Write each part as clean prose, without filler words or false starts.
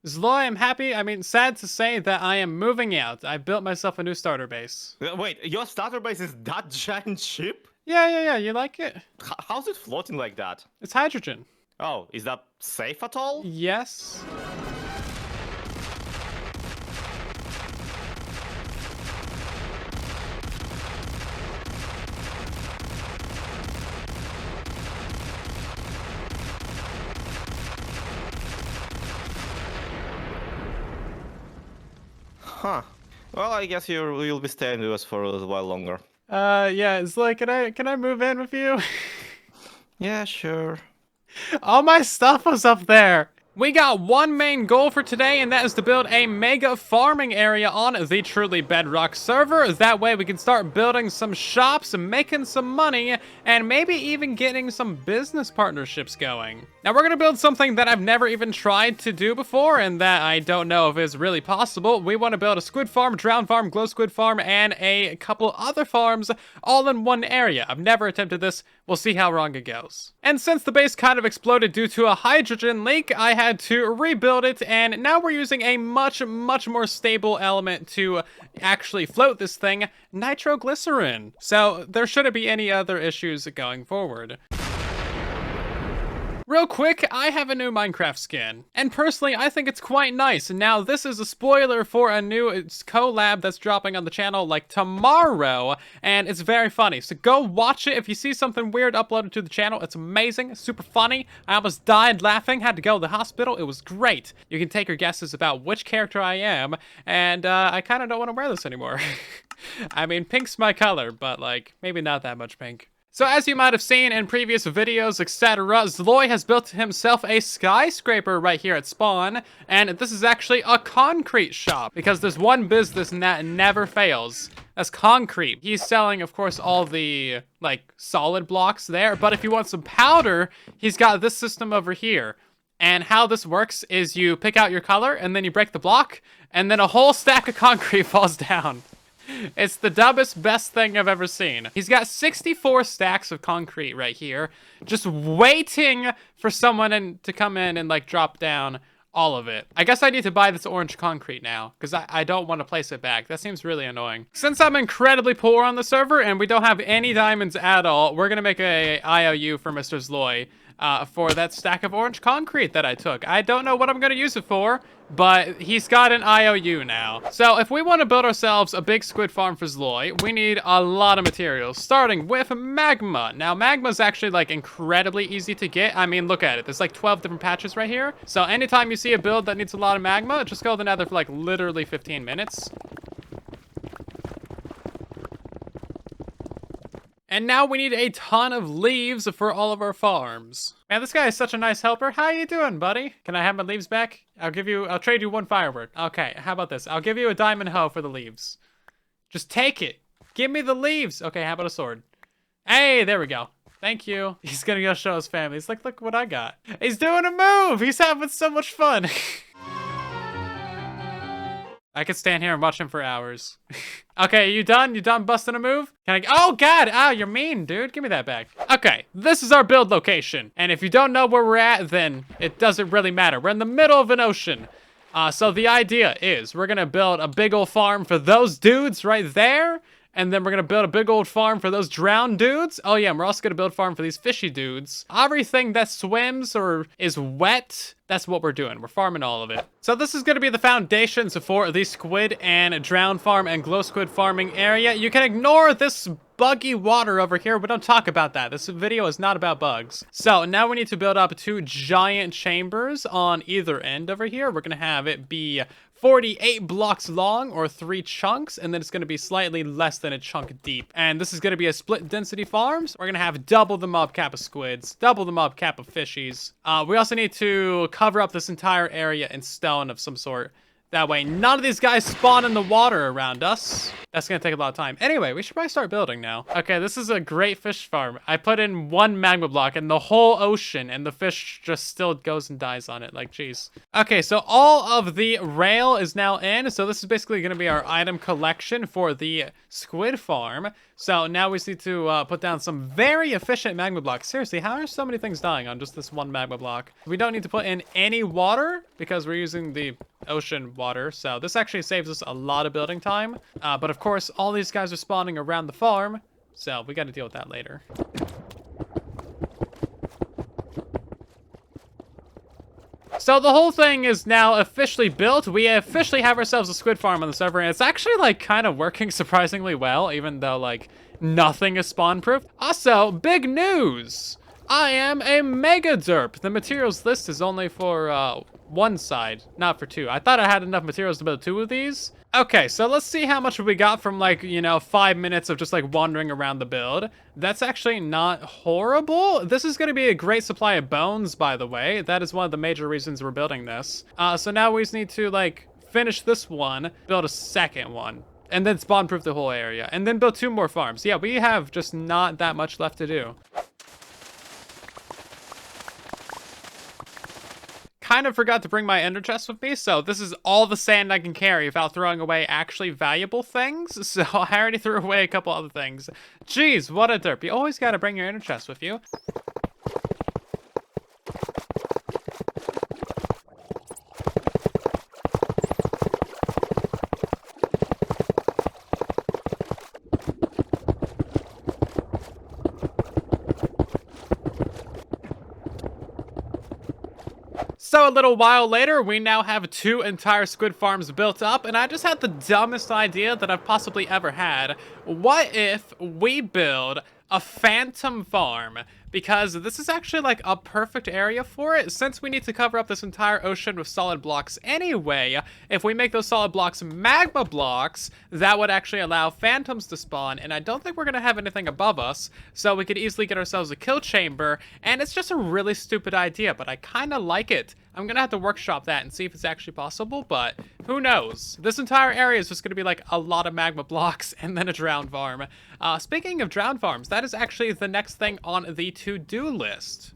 Zloy, I'm happy. I mean, sad to say that I am moving out. I built myself a new starter base. Wait, your starter base is that giant ship? Yeah. You like it? How's it floating like that? It's hydrogen. Oh, is that safe at all? Yes. Huh. Well, I guess you'll be staying with us for a little while longer. Yeah, Zloy, can I move in with you? Yeah, sure. All my stuff was up there. We got one main goal for today, and that is to build a mega farming area on the truly Bedrock server. That way we can start building some shops, making some money, and maybe even getting some business partnerships going. Now we're gonna build something that I've never even tried to do before, and that I don't know if is really possible. We want to build a squid farm, drown farm, glow squid farm, and a couple other farms all in one area. I've never attempted this. We'll see how wrong it goes. And since the base kind of exploded due to a hydrogen leak, I had to rebuild it, and now we're using a much more stable element to actually float this thing, nitroglycerin. So there shouldn't be any other issues going forward. Real quick, I have a new Minecraft skin, and personally, I think it's quite nice. Now, this is a spoiler for a new collab that's dropping on the channel, like, tomorrow, and it's very funny. So go watch it. If you see something weird uploaded to the channel, it's amazing, super funny. I almost died laughing, had to go to the hospital. It was great. You can take your guesses about which character I am, and I kind of don't want to wear this anymore. I mean, pink's my color, but, like, maybe not that much pink. So as you might have seen in previous videos, etc., Zloy has built himself a skyscraper right here at spawn, and this is actually a concrete shop, because there's one business that never fails. That's concrete. He's selling, of course, all the, like, solid blocks there, but if you want some powder, he's got this system over here. And how this works is you pick out your color, and then you break the block, and then a whole stack of concrete falls down. It's the dumbest, best thing I've ever seen. He's got 64 stacks of concrete right here, just waiting for someone to come in and, like, drop down all of it. I guess I need to buy this orange concrete now, because I don't want to place it back. That seems really annoying. Since I'm incredibly poor on the server, and we don't have any diamonds at all, we're gonna make a IOU for Mr. Zloy. For that stack of orange concrete that I took. I don't know what I'm gonna use it for, but he's got an IOU now. So if we want to build ourselves a big squid farm for Zloy, we need a lot of materials, starting with magma. Now, magma is actually, like, incredibly easy to get. I mean, look at it. There's, like, 12 different patches right here. So anytime you see a build that needs a lot of magma, just go to the nether for, like, literally 15 minutes. And now we need a ton of leaves for all of our farms. Man, this guy is such a nice helper. How you doing, buddy? Can I have my leaves back? I'll trade you one firework. Okay, how about this? I'll give you a diamond hoe for the leaves. Just take it. Give me the leaves. Okay, how about a sword? Hey, there we go. Thank you. He's gonna go show his family. He's like, look what I got. He's doing a move. He's having so much fun. I could stand here and watch him for hours. Okay, you done? You done busting a move? Can I? Oh, God. Ah, you're mean, dude. Give me that back. Okay, this is our build location. And if you don't know where we're at, then it doesn't really matter. We're in the middle of an ocean. So the idea is we're going to build a big old farm for those dudes right there. And then we're going to build a big old farm for those drowned dudes. Oh, yeah, and we're also going to build a farm for these fishy dudes. Everything that swims or is wet, that's what we're doing. We're farming all of it. So this is going to be the foundations for the squid and drown farm and glow squid farming area. You can ignore this buggy water over here. We don't talk about that. This video is not about bugs. So now we need to build up 2 giant chambers on either end over here. We're going to have it be 48 blocks long, or 3 chunks, and then it's going to be slightly less than a chunk deep. And this is going to be a split density farm. So we're going to have double the mob cap of squids, double the mob cap of fishies. We also need to cover up this entire area in stone of some sort. That way, none of these guys spawn in the water around us. That's gonna take a lot of time. Anyway, we should probably start building now. Okay, this is a great fish farm. I put in 1 magma block in the whole ocean, and the fish just still goes and dies on it. Like, jeez. Okay, so all of the rail is now in. So this is basically gonna be our item collection for the squid farm. So now we just need to put down some very efficient magma blocks. Seriously, how are so many things dying on just this 1 magma block? We don't need to put in any water because we're using the ocean water. So this actually saves us a lot of building time. But of course, all these guys are spawning around the farm. So we got to deal with that later. So the whole thing is now officially built. We officially have ourselves a squid farm on the server, and it's actually like kind of working surprisingly well, even though like nothing is spawn proof. Also, big news! I am a mega derp. The materials list is only for 1 side, not for 2. I thought I had enough materials to build 2 of these. Okay, so let's see how much we got from like, you know, 5 minutes of just like wandering around the build. That's actually not horrible. This is going to be a great supply of bones, by the way. That is one of the major reasons we're building this. So now we just need to like finish this one, build a second one, and then spawn proof the whole area, and then build 2 more farms. Yeah, we have just not that much left to do. Kind of forgot to bring my ender chest with me, so this is all the sand I can carry without throwing away actually valuable things. So I already threw away a couple other things. Jeez, what a derp. You always gotta bring your ender chest with you. So a little while later, we now have 2 entire squid farms built up, and I just had the dumbest idea that I've possibly ever had. What if we build a phantom farm? Because this is actually like a perfect area for it, since we need to cover up this entire ocean with solid blocks anyway. If we make those solid blocks magma blocks, that would actually allow phantoms to spawn, and I don't think we're gonna have anything above us, so we could easily get ourselves a kill chamber, and it's just a really stupid idea, but I kinda like it. I'm gonna have to workshop that and see if it's actually possible, but who knows? This entire area is just gonna be like a lot of magma blocks and then a drowned farm. Speaking of drowned farms, that is actually the next thing on the to-do list.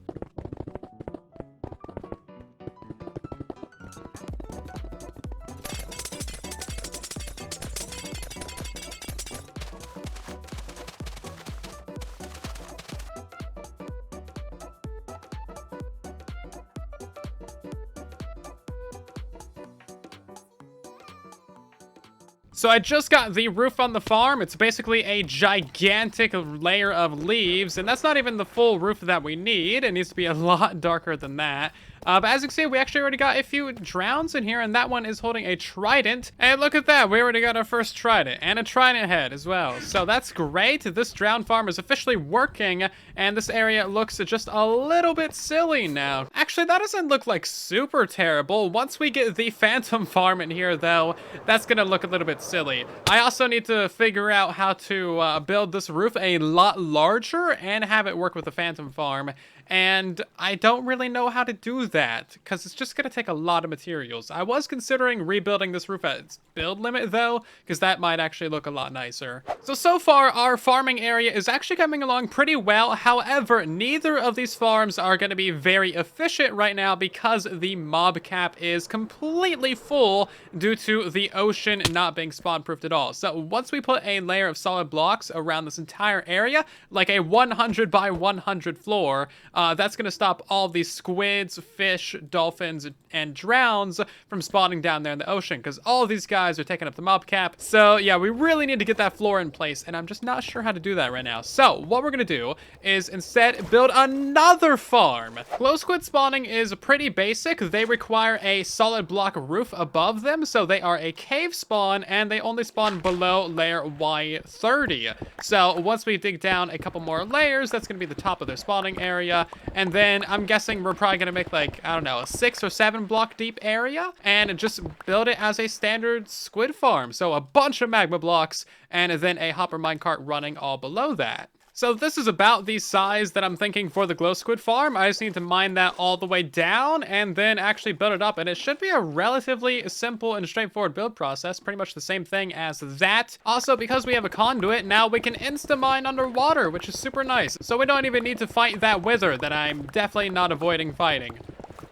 So I just got the roof on the farm. It's basically a gigantic layer of leaves, and that's not even the full roof that we need. It needs to be a lot darker than that. But as you can see, we actually already got a few drowns in here, and that one is holding a trident. And look at that, we already got our first trident, and a trident head as well. So that's great. This drowned farm is officially working, and this area looks just a little bit silly now. Actually, that doesn't look like super terrible. Once we get the phantom farm in here, though, that's gonna look a little bit silly. I also need to figure out how to build this roof a lot larger and have it work with the phantom farm. And I don't really know how to do that, because it's just going to take a lot of materials. I was considering rebuilding this roof at its build limit, though, because that might actually look a lot nicer. So far, our farming area is actually coming along pretty well. However, neither of these farms are going to be very efficient right now because the mob cap is completely full due to the ocean not being spawn-proofed at all. So once we put a layer of solid blocks around this entire area, like a 100 by 100 floor, that's going to stop all these squids, fish, dolphins, and drowns from spawning down there in the ocean, because all of these guys are taking up the mob cap. So yeah, we really need to get that floor in place, and I'm just not sure how to do that right now. So what we're going to do is instead build another farm. Glow squid spawning is pretty basic. They require a solid block roof above them, so they are a cave spawn, and they only spawn below layer Y30. So once we dig down a couple more layers, that's going to be the top of their spawning area. And then I'm guessing we're probably gonna make like, I don't know, a 6 or 7 block deep area and just build it as a standard squid farm. So a bunch of magma blocks and then a hopper minecart running all below that. So this is about the size that I'm thinking for the glow squid farm. I just need to mine that all the way down and then actually build it up. And it should be a relatively simple and straightforward build process. Pretty much the same thing as that. Also, because we have a conduit, now we can insta-mine underwater, which is super nice. So we don't even need to fight that wither that I'm definitely not avoiding fighting.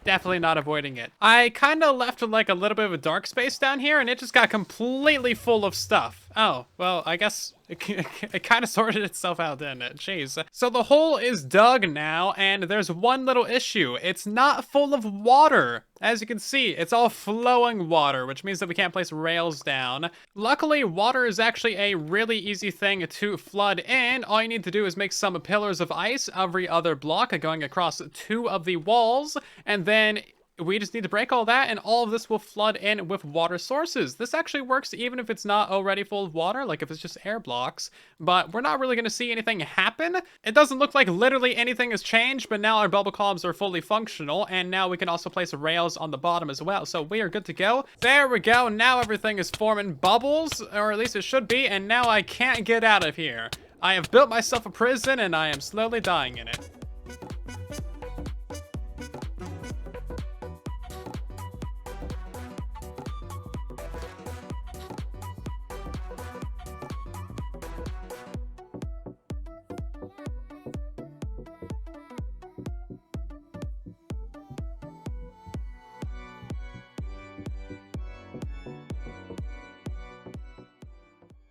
Definitely not avoiding it. I kind of left like a little bit of a dark space down here and it just got completely full of stuff. Oh, well, I guess it kind of sorted itself out, didn't it? Jeez. So the hole is dug now and there's one little issue. It's not full of water. As you can see, it's all flowing water, which means that we can't place rails down. Luckily, water is actually a really easy thing to flood in. All you need to do is make some pillars of ice every other block going across 2 of the walls, and then we just need to break all that and all of this will flood in with water sources. This actually works even if it's not already full of water, like if it's just air blocks, but we're not really going to see anything happen. It doesn't look like literally anything has changed, but now our bubble columns are fully functional and now we can also place rails on the bottom as well. So we are good to go. There we go. Now everything is forming bubbles, or at least it should be, and now I can't get out of here. I have built myself a prison and I am slowly dying in it.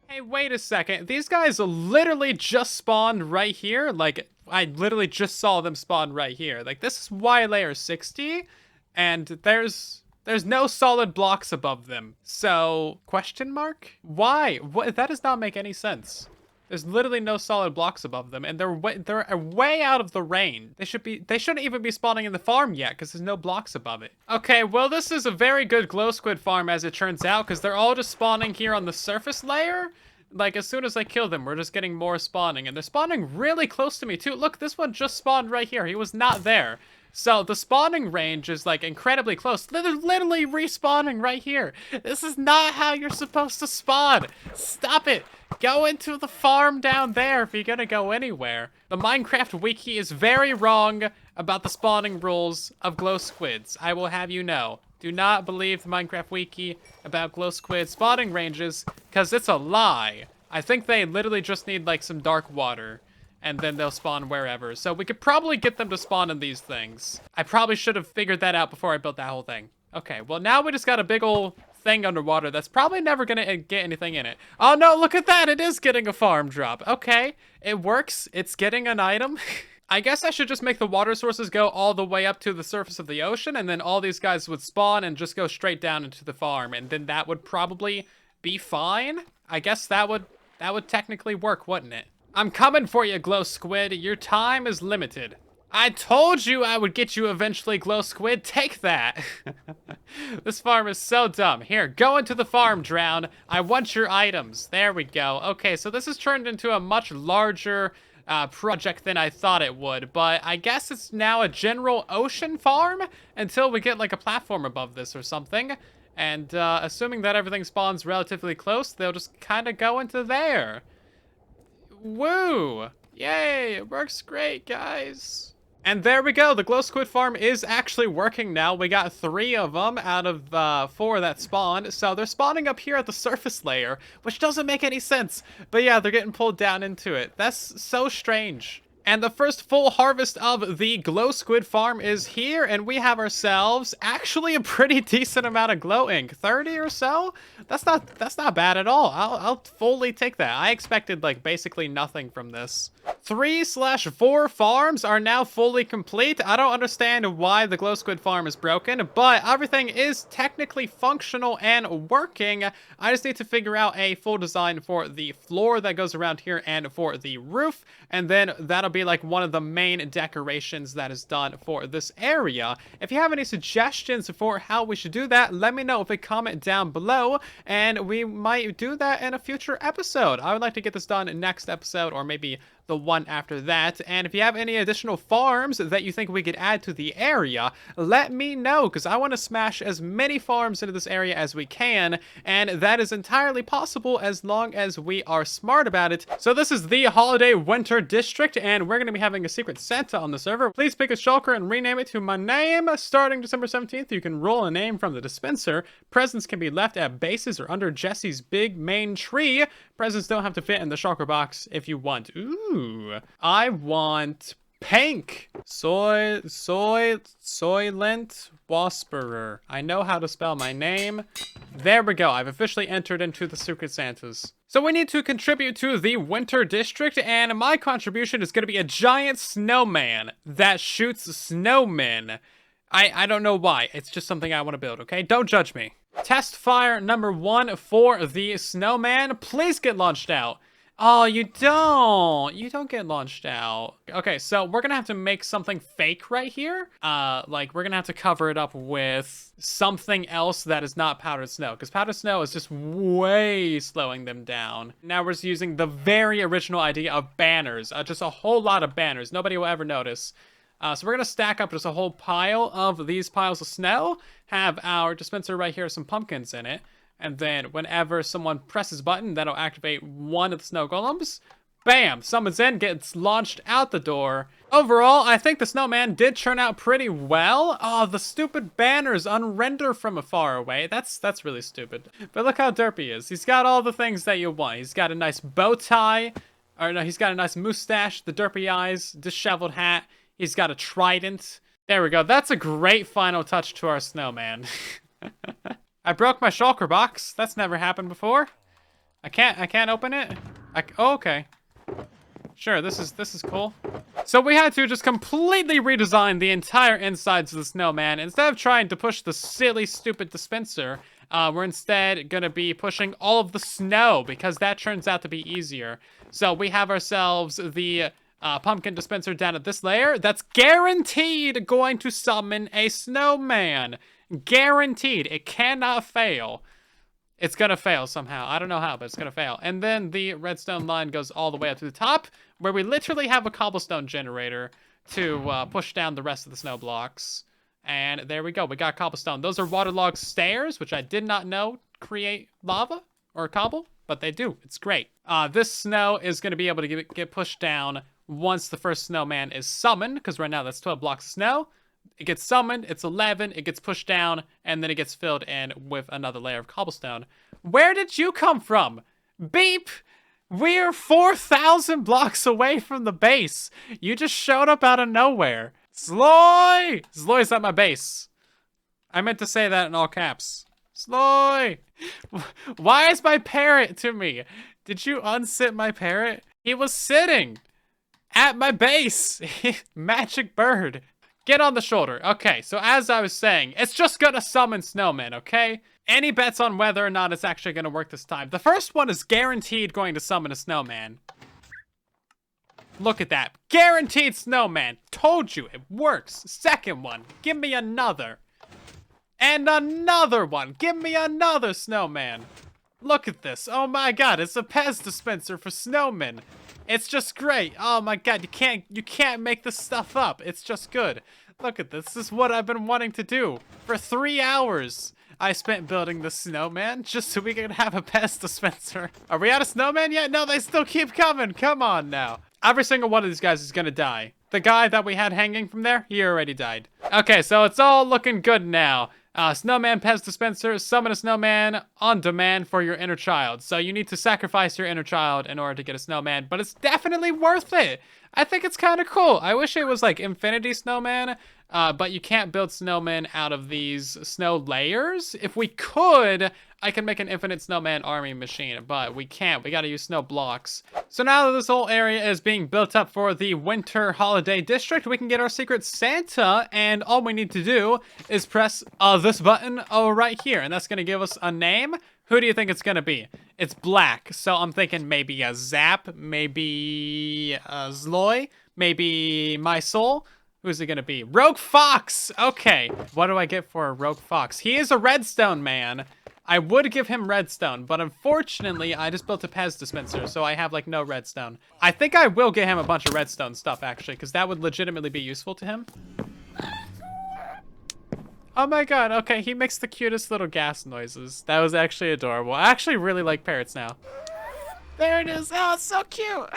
Hey, wait a second. These guys literally just spawned right here. Like, I literally just saw them spawn right here. Like, this is Y layer 60, and there's no solid blocks above them. So, question mark? Why? What? That does not make any sense. There's literally no solid blocks above them, and they're way out of the range. They shouldn't even be spawning in the farm yet, because there's no blocks above it. Okay, well, this is a very good glow squid farm, as it turns out, because they're all just spawning here on the surface layer. Like, as soon as I kill them, we're just getting more spawning, and they're spawning really close to me, too. Look, this one just spawned right here. He was not there. So the spawning range is like incredibly close. They're literally respawning right here. This is not how you're supposed to spawn. Stop it. Go into the farm down there if you're gonna go anywhere. The Minecraft wiki is very wrong about the spawning rules of glow squids. I will have you know. Do not believe the Minecraft wiki about glow squid spawning ranges, because it's a lie. I think they literally just need like some dark water, and then they'll spawn wherever. So we could probably get them to spawn in these things. I probably should have figured that out before I built that whole thing. Okay, well now we just got a big old thing underwater that's probably never gonna get anything in it. Oh no, look at that, it is getting a farm drop. Okay, it works, it's getting an item. I guess I should just make the water sources go all the way up to the surface of the ocean, and then all these guys would spawn and just go straight down into the farm, and then that would probably be fine. I guess that would technically work, wouldn't it? I'm coming for you, Glow Squid. Your time is limited. I told you I would get you eventually, Glow Squid. Take that. This farm is so dumb. Here, go into the farm, Drown. I want your items. There we go. Okay, so this has turned into a much larger project than I thought it would, but I guess it's now a general ocean farm until we get like a platform above this or something. And assuming that everything spawns relatively close, they'll just kind of go into there. Woo! Yay! It works great, guys. And there we go. The glow squid farm is actually working now. We got 3 of them out of 4 that spawned. So they're spawning up here at the surface layer, which doesn't make any sense. But yeah, they're getting pulled down into it. That's so strange. And the first full harvest of the glow squid farm is here, and we have ourselves actually a pretty decent amount of glow ink. 30 or so? That's not bad at all. I'll fully take that. I expected like basically nothing from this. 3/4 farms are now fully complete. I don't understand why the glow squid farm is broken, but everything is technically functional and working. I just need to figure out a full design for the floor that goes around here and for the roof, and then that'll be like one of the main decorations that is done for this area. If you have any suggestions for how we should do that, let me know if a comment down below, and we might do that in a future episode. I would like to get this done next episode, or maybe the one after that. And if you have any additional farms that you think we could add to the area, let me know, because I want to smash as many farms into this area as we can, and that is entirely possible as long as we are smart about it. So this is the Holiday Winter District, and we're going to be having a Secret Santa on the server. Please pick a shulker and rename it to my name. Starting December 17th, you can roll a name from the dispenser. Presents can be left at bases or under Jesse's big main tree. Presents don't have to fit in the shulker box if you want. Ooh, I want pink. Silentwisperer. I know how to spell my name. There we go. I've officially entered into the Secret Santas. So we need to contribute to the Winter District, and my contribution is going to be a giant snowman that shoots snowmen. I don't know why. It's just something I want to build, okay? Don't judge me. Test fire number 1 for the snowman. Please get launched out. Oh, you don't. You don't get launched out. Okay, so we're gonna have to make something fake right here. Like, we're gonna have to cover it up with something else that is not powdered snow, because powdered snow is just way slowing them down. Now we're just using the very original idea of banners. Just a whole lot of banners. Nobody will ever notice. So we're gonna stack up just a whole pile of these piles of snow, have our dispenser right here, some pumpkins in it, and then whenever someone presses button, that'll activate one of the snow golems. Bam! Someone's in, gets launched out the door. Overall, I think the snowman did turn out pretty well. Oh, the stupid banners unrender from afar away. That's really stupid. But look how derpy he is. He's got all the things that you want. He's got a nice bow tie. Or no, he's got a nice mustache, the derpy eyes, disheveled hat. He's got a trident. There we go. That's a great final touch to our snowman. I broke my shulker box. That's never happened before. I can't open it. Oh, okay. Sure, this is cool. So we had to just completely redesign the entire insides of the snowman. Instead of trying to push the silly, stupid dispenser, we're instead gonna be pushing all of the snow, because that turns out to be easier. So we have ourselves the pumpkin dispenser down at this layer. That's guaranteed going to summon a snowman. Guaranteed. It cannot fail. It's gonna fail somehow. I don't know how, but it's gonna fail. And then the redstone line goes all the way up to the top, where we literally have a cobblestone generator to push down the rest of the snow blocks. And there we go. We got cobblestone. Those are waterlogged stairs, which I did not know create lava or cobble, but they do. It's great. This snow is gonna be able to get pushed down once the first snowman is summoned, because right now that's 12 blocks of snow. It gets summoned, it's 11, it gets pushed down, and then it gets filled in with another layer of cobblestone. Where did you come from? Beep! We're 4,000 blocks away from the base. You just showed up out of nowhere. Sloy! Sloy's at my base. I meant to say that in all caps. Sloy! Why is my parrot to me? Did you unsit my parrot? He was sitting at my base. Magic bird. Get on the shoulder. Okay, so as I was saying, it's just gonna summon snowmen, okay? Any bets on whether or not it's actually gonna work this time? The first one is guaranteed going to summon a snowman. Look at that. Guaranteed snowman. Told you, it works. Second one. Give me another. And another one. Give me another snowman. Look at this. Oh my god, it's a Pez dispenser for snowmen. It's just great. Oh my god, you can't make this stuff up. It's just good. Look at this. This is what I've been wanting to do for 3 hours. I spent building the snowman just so we could have a Pez dispenser. Are we out of snowman yet? No, they still keep coming. Come on now. Every single one of these guys is gonna die. The guy that we had hanging from there, he already died. Okay, so it's all looking good now. Snowman Pez dispenser, summon a snowman on demand for your inner child. So you need to sacrifice your inner child in order to get a snowman, but it's definitely worth it. I think it's kind of cool. I wish it was like Infinity Snowman, but you can't build snowmen out of these snow layers. If we could, I can make an infinite snowman army machine, but we can't. We gotta use snow blocks. So now that this whole area is being built up for the winter holiday district, we can get our secret Santa, and all we need to do is press this button right here, and that's gonna give us a name. Who do you think it's gonna be? It's black, so I'm thinking maybe a Zap, maybe a Zloy, maybe My Soul. Who's it gonna be? Rogue Fox! Okay, what do I get for a Rogue Fox? He is a redstone man, I would give him redstone, but unfortunately, I just built a Pez dispenser, so I have, like, no redstone. I think I will get him a bunch of redstone stuff, actually, because that would legitimately be useful to him. Oh my god, okay, he makes the cutest little gas noises. That was actually adorable. I actually really like parrots now. There it is. Oh, it's so cute.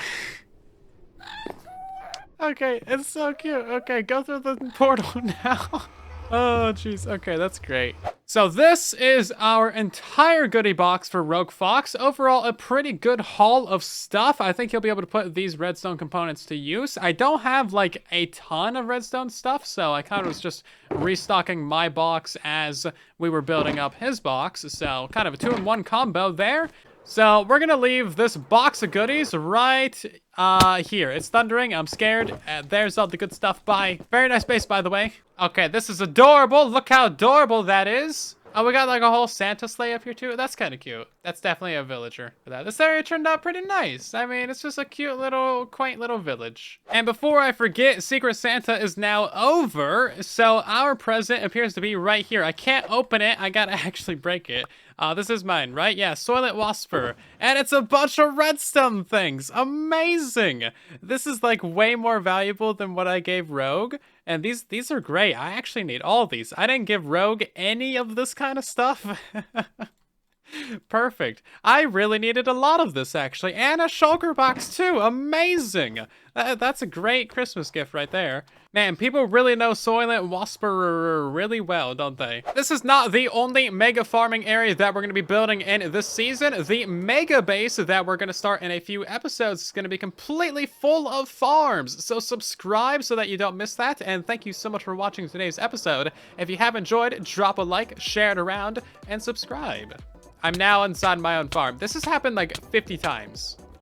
Okay, it's so cute. Okay, go through the portal now. Oh, jeez. Okay, that's great. So this is our entire goodie box for Rogue Fox. Overall, a pretty good haul of stuff. I think you'll be able to put these redstone components to use. I don't have like a ton of redstone stuff, so I kind of was just restocking my box as we were building up his box. So kind of a 2-in-1 combo there. So we're gonna leave this box of goodies right here. It's thundering, I'm scared. There's all the good stuff. Bye. Very nice base, by the way. Okay, this is adorable. Look how adorable that is. Oh, we got like a whole Santa sleigh up here too. That's kind of cute. That's definitely a villager for that. This area turned out pretty nice. I mean, it's just a cute little, quaint little village. And before I forget, Secret Santa is now over. So our present appears to be right here. I can't open it. I gotta actually break it. This is mine, right? Yeah, silentwisperer. And it's a bunch of redstone things. Amazing. This is like way more valuable than what I gave Rogue. And these are great. I actually need all these. I didn't give Rogue any of this kind of stuff. Perfect. I really needed a lot of this, actually. And a shulker box, too. Amazing. That's a great Christmas gift right there. Man, people really know silentwisperer really well, don't they? This is not the only mega farming area that we're going to be building in this season. The mega base that we're going to start in a few episodes is going to be completely full of farms. So subscribe so that you don't miss that. And thank you so much for watching today's episode. If you have enjoyed, drop a like, share it around, and subscribe. I'm now inside my own farm. This has happened like 50 times.